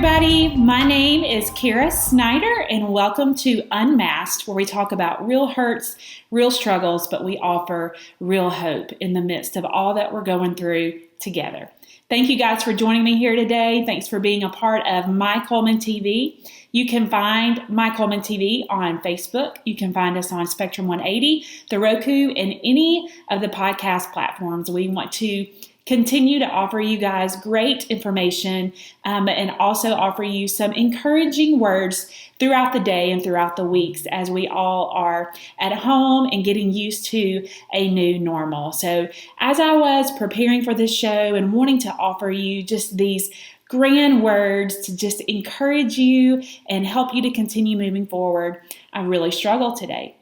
everybody. My name is Caris, Snider, and welcome to Unmasked, where we talk about real hurts, real struggles, but we offer real hope in the midst of all that we're going through together. Thank you guys for joining me here today. Thanks for being a part of My Coleman TV. You can find My Coleman TV on Facebook. You can find us on Spectrum 180, the Roku, and any of the podcast platforms. We want to continue to offer you guys great information and also offer you some encouraging words throughout the day and throughout the weeks as we all are at home and getting used to a new normal. So as I was preparing for this show and wanting to offer you just these grand words to just encourage you and help you to continue moving forward, I really struggled today.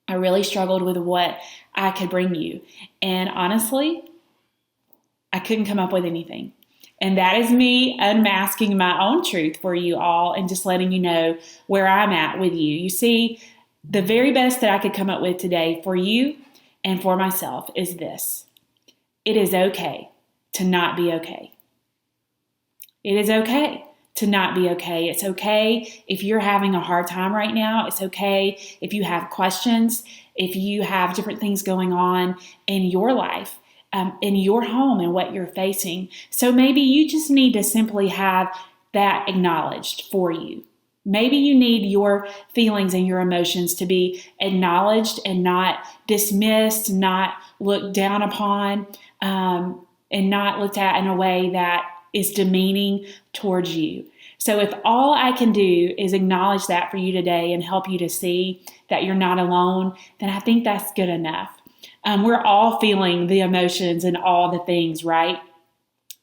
I really struggled with what I could bring you. And honestly, I couldn't come up with anything. And that is me unmasking my own truth for you all and just letting you know where I'm at with you. You see, the very best that I could come up with today for you and for myself is this. It is okay to not be okay. It is okay to not be okay. It's okay if you're having a hard time right now. It's okay if you have questions, if you have different things going on in your life. In your home and what you're facing. So maybe you just need to simply have that acknowledged for you. Maybe you need your feelings and your emotions to be acknowledged and not dismissed, not looked down upon, and not looked at in a way that is demeaning towards you. So if all I can do is acknowledge that for you today and help you to see that you're not alone, then I think that's good enough. We're all feeling the emotions and all the things, right?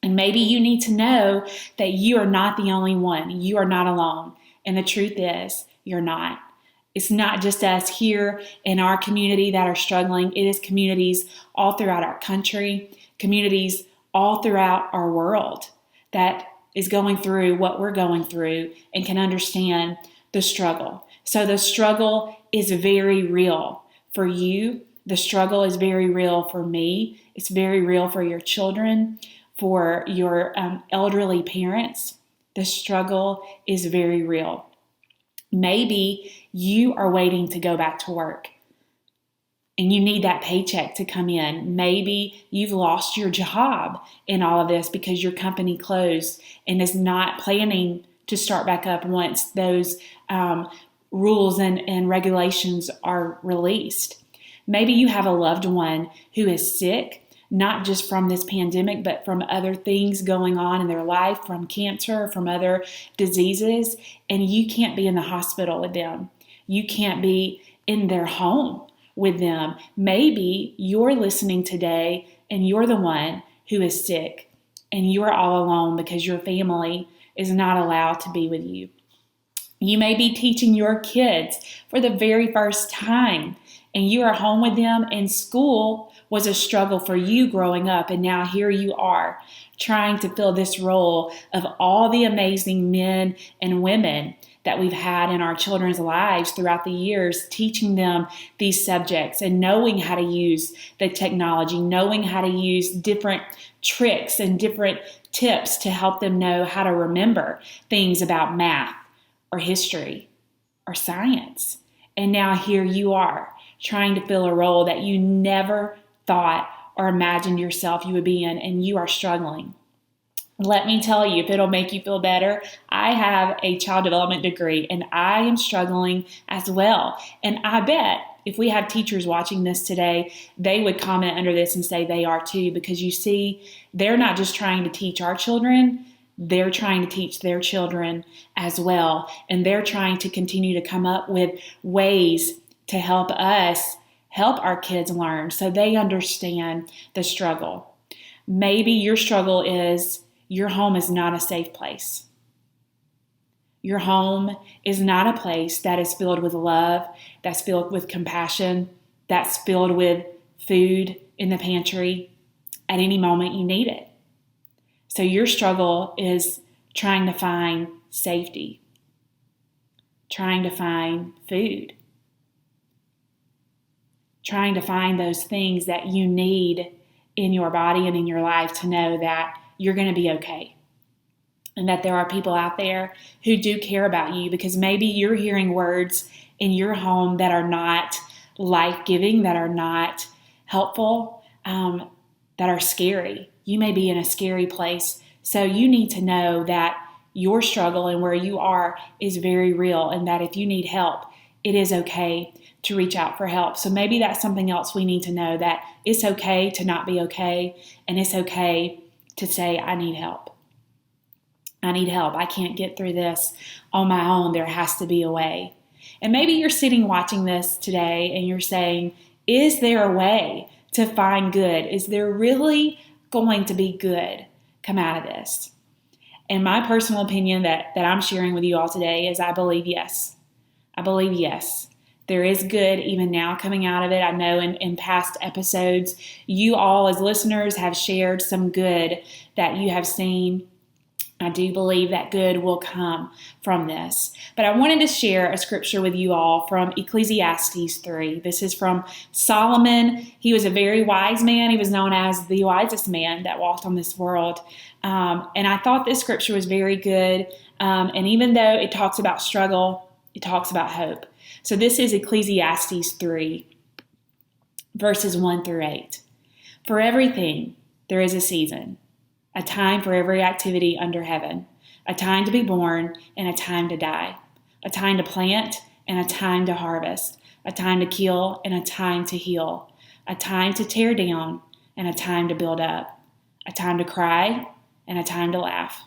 And maybe you need to know that you are not the only one. You are not alone. And the truth is, you're not. It's not just us here in our community that are struggling. It is communities all throughout our country, communities all throughout our world that is going through what we're going through and can understand the struggle. So the struggle is very real for you. The struggle is very real for me. It's very real for your children, for your elderly parents. The struggle is very real. Maybe you are waiting to go back to work and you need that paycheck to come in. Maybe you've lost your job in all of this because your company closed and is not planning to start back up once those rules and regulations are released. Maybe you have a loved one who is sick, not just from this pandemic, but from other things going on in their life, from cancer, from other diseases, and you can't be in the hospital with them. You can't be in their home with them. Maybe you're listening today and you're the one who is sick and you're all alone because your family is not allowed to be with you. You may be teaching your kids for the very first time and you are home with them, and school was a struggle for you growing up, and now here you are trying to fill this role of all the amazing men and women that we've had in our children's lives throughout the years, teaching them these subjects and knowing how to use the technology, knowing how to use different tricks and different tips to help them know how to remember things about math or history or science. And now here you are, trying to fill a role that you never thought or imagined yourself you would be in, and you are struggling. Let me tell you, if it'll make you feel better, I have a child development degree, and I am struggling as well. And I bet if we have teachers watching this today, they would comment under this and say they are too, because you see, they're not just trying to teach our children, they're trying to teach their children as well. And they're trying to continue to come up with ways to help us help our kids learn so they understand the struggle. Maybe your struggle is your home is not a safe place. Your home is not a place that is filled with love, that's filled with compassion, that's filled with food in the pantry at any moment you need it. So your struggle is trying to find safety, trying to find food, trying to find those things that you need in your body and in your life to know that you're going to be okay. and that there are people out there who do care about you, because maybe you're hearing words in your home that are not life-giving, that are not helpful, that are scary. You may be in a scary place. So you need to know that your struggle and where you are is very real, and that if you need help, it is okay to reach out for help. So maybe that's something else we need to know, that it's okay to not be okay, and it's okay to say, I need help. I need help. I can't get through this on my own. There has to be a way. And maybe you're sitting watching this today and you're saying, is there a way to find good? Is there really going to be good come out of this? And my personal opinion that I'm sharing with you all today is I believe yes. I believe yes. There is good even now coming out of it. I know in past episodes, you all as listeners have shared some good that you have seen. I do believe that good will come from this. But I wanted to share a scripture with you all from Ecclesiastes 3. This is from Solomon. He was a very wise man. He was known as the wisest man that walked on this world. And I thought this scripture was very good. And even though it talks about struggle, it talks about hope. So this is Ecclesiastes 3, verses 1 through 8. For everything, there is a season. A time for every activity under heaven, a time to be born and a time to die, a time to plant and a time to harvest, a time to kill and a time to heal, a time to tear down and a time to build up, a time to cry and a time to laugh,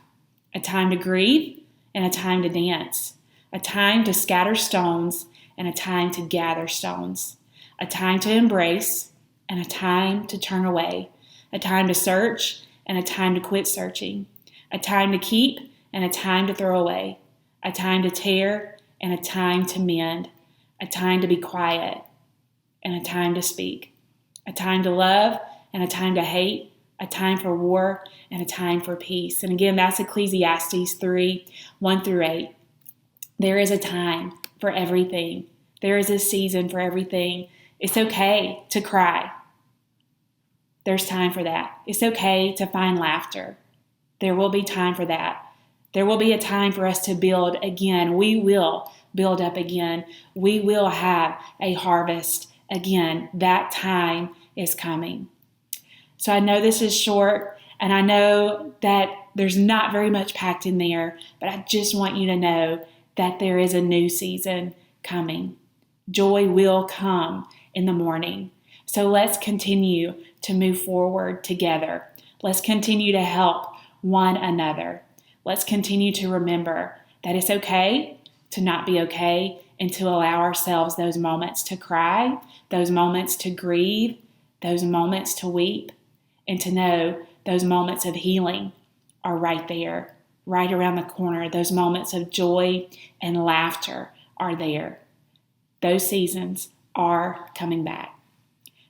a time to grieve and a time to dance, a time to scatter stones and a time to gather stones, a time to embrace and a time to turn away, a time to search and a time to quit searching, a time to keep and a time to throw away, a time to tear and a time to mend, a time to be quiet and a time to speak, a time to love and a time to hate, a time for war and a time for peace. And again, that's Ecclesiastes 3, 1 through 8. There is a time for everything. There is a season for everything. It's okay to cry. There's time for that. It's okay to find laughter. There will be time for that. There will be a time for us to build again. We will build up again. We will have a harvest again. That time is coming. So I know this is short, and I know that there's not very much packed in there, but I just want you to know that there is a new season coming. Joy will come in the morning. So let's continue to move forward together. Let's continue to help one another. Let's continue to remember that it's okay to not be okay, and to allow ourselves those moments to cry, those moments to grieve, those moments to weep, and to know those moments of healing are right there, right around the corner. Those moments of joy and laughter are there. Those seasons are coming back.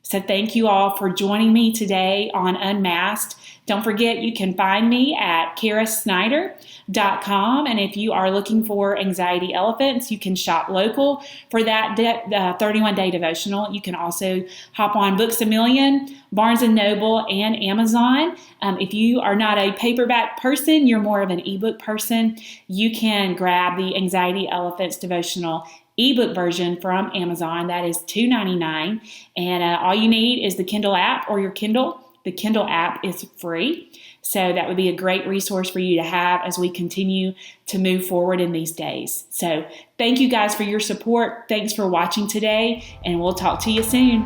So thank you all for joining me today on Unmasked. Don't forget, you can find me at CarisSnider.com. And if you are looking for Anxiety Elephants, you can shop local for that 31-day devotional. You can also hop on Books A Million, Barnes & Noble, and Amazon. If you are not a paperback person, you're more of an ebook person, you can grab the Anxiety Elephants devotional ebook version from Amazon. That is $2.99, and all you need is the Kindle app or your Kindle. The Kindle app is free, so that would be a great resource for you to have as we continue to move forward in these days. So thank you guys for your support. Thanks for watching today, and we'll talk to you soon.